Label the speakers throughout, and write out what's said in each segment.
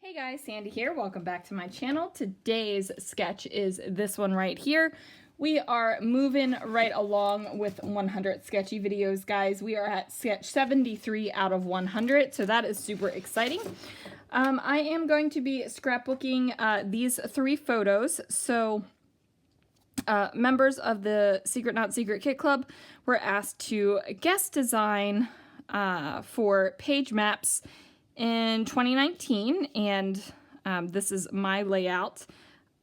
Speaker 1: Hey guys, Sandy here. Welcome back to my channel. Today's sketch is this one right here. We are moving right along with 100 sketchy videos, guys. We are at sketch 73 out of 100, so that is super exciting. I am going to be scrapbooking these 3 photos. So members of the Secret Not Secret Kit Club were asked to guest design for Pagemaps in 2019, and this is my layout.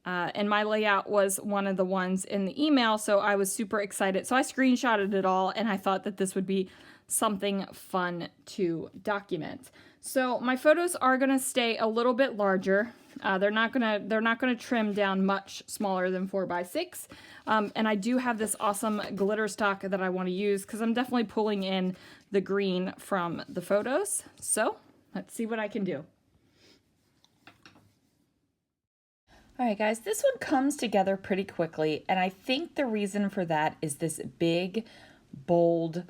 Speaker 1: And my layout was one of the ones in the email, so I was super excited. So I screenshotted it all, and I thought that this would be something fun to document. So my photos are gonna stay a little bit larger. They're not gonna trim down much smaller than 4x6. And I do have this awesome glitter stock that I want to use because I'm definitely pulling in the green from the photos. So let's see what I can do. All right, guys, this one comes together pretty quickly, and I think the reason for that is this big, bold,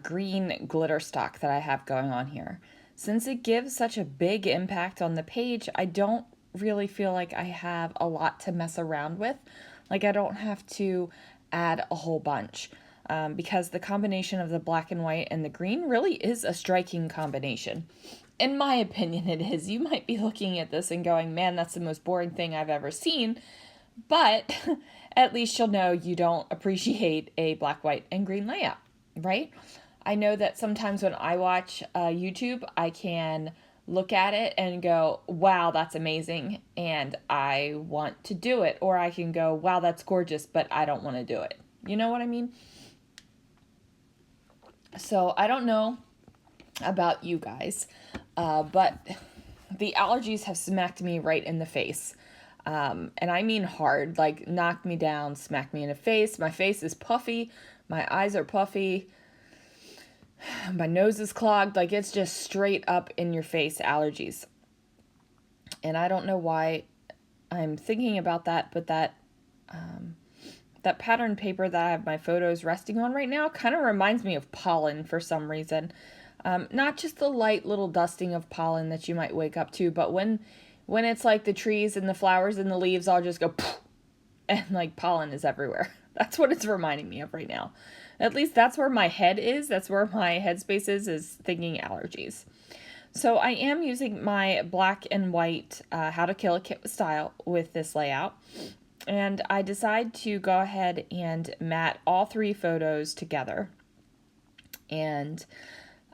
Speaker 1: green glitter stock that I have going on here. Since it gives such a big impact on the page, I don't really feel like I have a lot to mess around with. Like, I don't have to add a whole bunch. Because the combination of the black and white and the green really is a striking combination. In my opinion, it is. You might be looking at this and going, man, that's the most boring thing I've ever seen. But at least you'll know you don't appreciate a black, white, and green layout, right? I know that sometimes when I watch YouTube, I can look at it and go, wow, that's amazing, and I want to do it. Or I can go, wow, that's gorgeous, but I don't want to do it. You know what I mean? So I don't know about you guys, but the allergies have smacked me right in the face. And I mean hard, like knocked me down, smacked me in the face. My face is puffy. My eyes are puffy. My nose is clogged. Like, it's just straight up in your face allergies. And I don't know why I'm thinking about that, but that pattern paper that I have my photos resting on right now kind of reminds me of pollen for some reason. Not just the light little dusting of pollen that you might wake up to, but when it's like the trees and the flowers and the leaves all just go poof, and like pollen is everywhere. That's what it's reminding me of right now. At least that's where my head is. That's where my headspace is thinking allergies. So I am using my black and white How to Kill a Kit with Style with this layout. And I decide to go ahead and mat all 3 photos together. And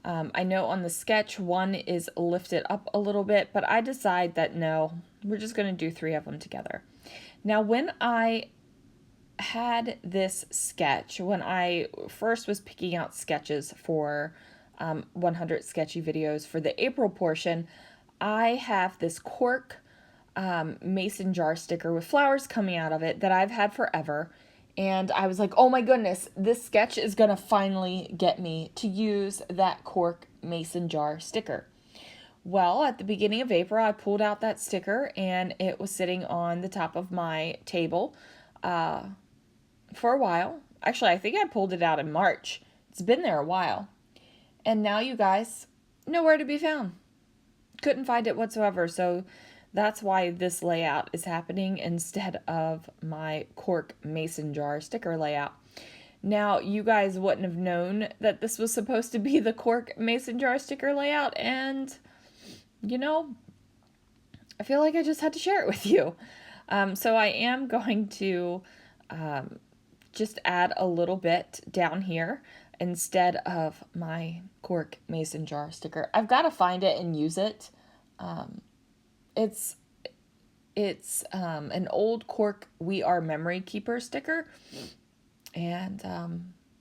Speaker 1: I know on the sketch, one is lifted up a little bit, but I decide that no, we're just going to do 3 of them together. Now, when I had this sketch, when I first was picking out sketches for 100 sketchy videos for the April portion, I have this cork mason jar sticker with flowers coming out of it that I've had forever. And I was like, oh my goodness, this sketch is going to finally get me to use that cork mason jar sticker. Well, at the beginning of April, I pulled out that sticker and it was sitting on the top of my table for a while. Actually, I think I pulled it out in March. It's been there a while. And now, you guys, nowhere to be found. Couldn't find it whatsoever. So that's why this layout is happening instead of my cork mason jar sticker layout. Now, you guys wouldn't have known that this was supposed to be the cork mason jar sticker layout, and, you know, I feel like I just had to share it with you. So I am going to just add a little bit down here instead of my cork mason jar sticker. I've got to find it and use it. It's an old cork We Are Memory Keeper sticker. And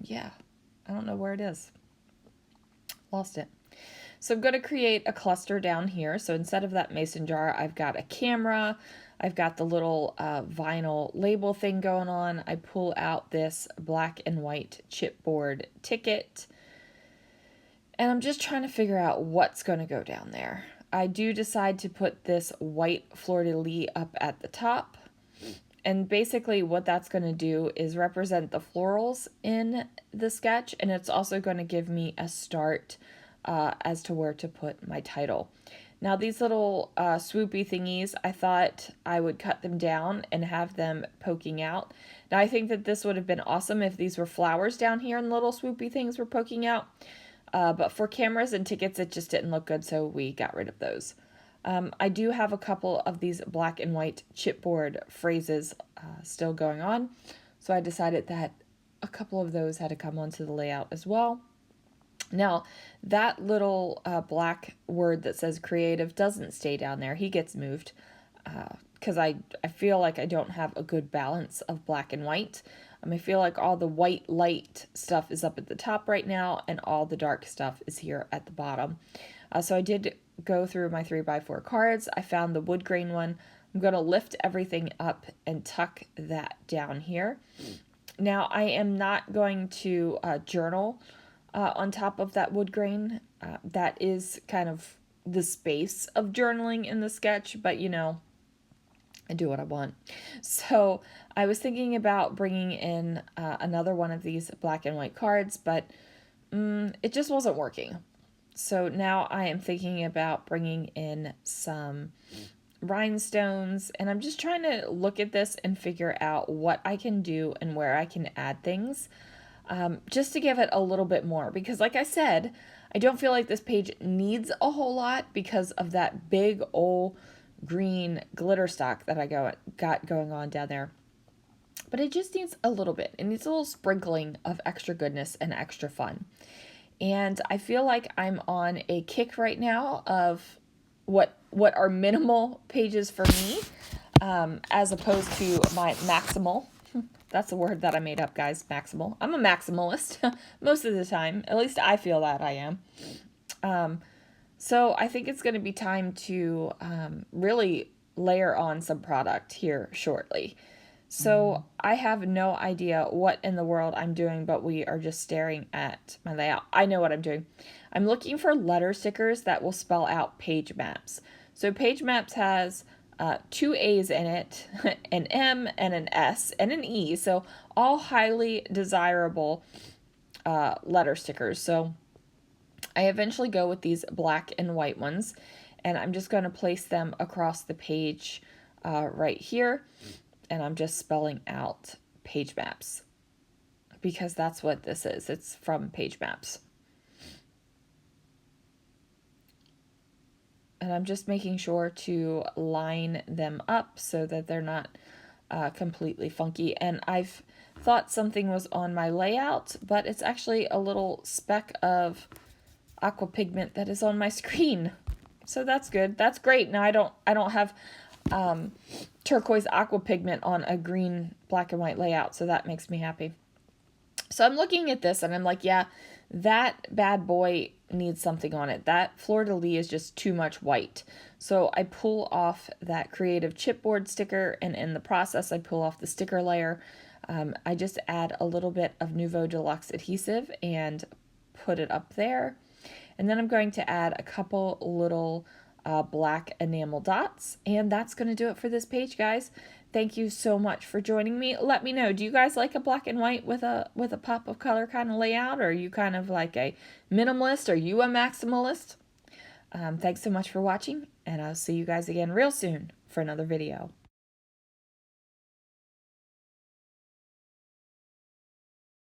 Speaker 1: yeah, I don't know where it is. Lost it. So I'm going to create a cluster down here. So instead of that mason jar, I've got a camera. I've got the little vinyl label thing going on. I pull out this black and white chipboard ticket. And I'm just trying to figure out what's going to go down there. I do decide to put this white fleur-de-lis up at the top. And basically what that's going to do is represent the florals in the sketch. And it's also going to give me a start as to where to put my title. Now these little swoopy thingies, I thought I would cut them down and have them poking out. Now I think that this would have been awesome if these were flowers down here and little swoopy things were poking out. But for cameras and tickets, it just didn't look good, so we got rid of those. I do have a couple of these black and white chipboard phrases still going on, so I decided that a couple of those had to come onto the layout as well. Now, that little black word that says creative doesn't stay down there. He gets moved because I feel like I don't have a good balance of black and white. I feel like all the white light stuff is up at the top right now, and all the dark stuff is here at the bottom. So I did go through my 3x4 cards. I found the wood grain one. I'm going to lift everything up and tuck that down here. Now, I am not going to journal on top of that wood grain. That is kind of the space of journaling in the sketch, but you know, I do what I want. So I was thinking about bringing in another one of these black and white cards, but it just wasn't working. So now I am thinking about bringing in some rhinestones, and I'm just trying to look at this and figure out what I can do and where I can add things, just to give it a little bit more, because like I said, I don't feel like this page needs a whole lot because of that big old green glitter stock that I got going on down there. But it just needs a little bit. It needs a little sprinkling of extra goodness and extra fun. And I feel like I'm on a kick right now of what are minimal pages for me, as opposed to my maximal. That's a word that I made up, guys. Maximal. I'm a maximalist most of the time. At least I feel that I am. So I think it's going to be time to really layer on some product here shortly. So I have no idea what in the world I'm doing, but we are just staring at my layout. I know what I'm doing. I'm looking for letter stickers that will spell out Pagemaps. So Pagemaps has 2 A's in it, an M and an S and an E. So all highly desirable letter stickers. So I eventually go with these black and white ones, and I'm just going to place them across the page right here. And I'm just spelling out Pagemaps because that's what this is. It's from Pagemaps. And I'm just making sure to line them up so that they're not completely funky. And I've thought something was on my layout, but it's actually a little speck of aqua pigment that is on my screen. So that's good. That's great. Now I don't have turquoise aqua pigment on a green, black and white layout, so that makes me happy. So I'm looking at this and I'm like, yeah, that bad boy needs something on it. That fleur-de-lis is just too much white. So I pull off that creative chipboard sticker, and in the process I pull off the sticker layer. I just add a little bit of Nuvo Deluxe adhesive and put it up there. And then I'm going to add a couple little black enamel dots, and that's going to do it for this page, guys. Thank you so much for joining me. Let me know, do you guys like a black and white with a pop of color kind of layout, or are you kind of like a minimalist? Are you a maximalist? Thanks so much for watching, and I'll see you guys again real soon for another video.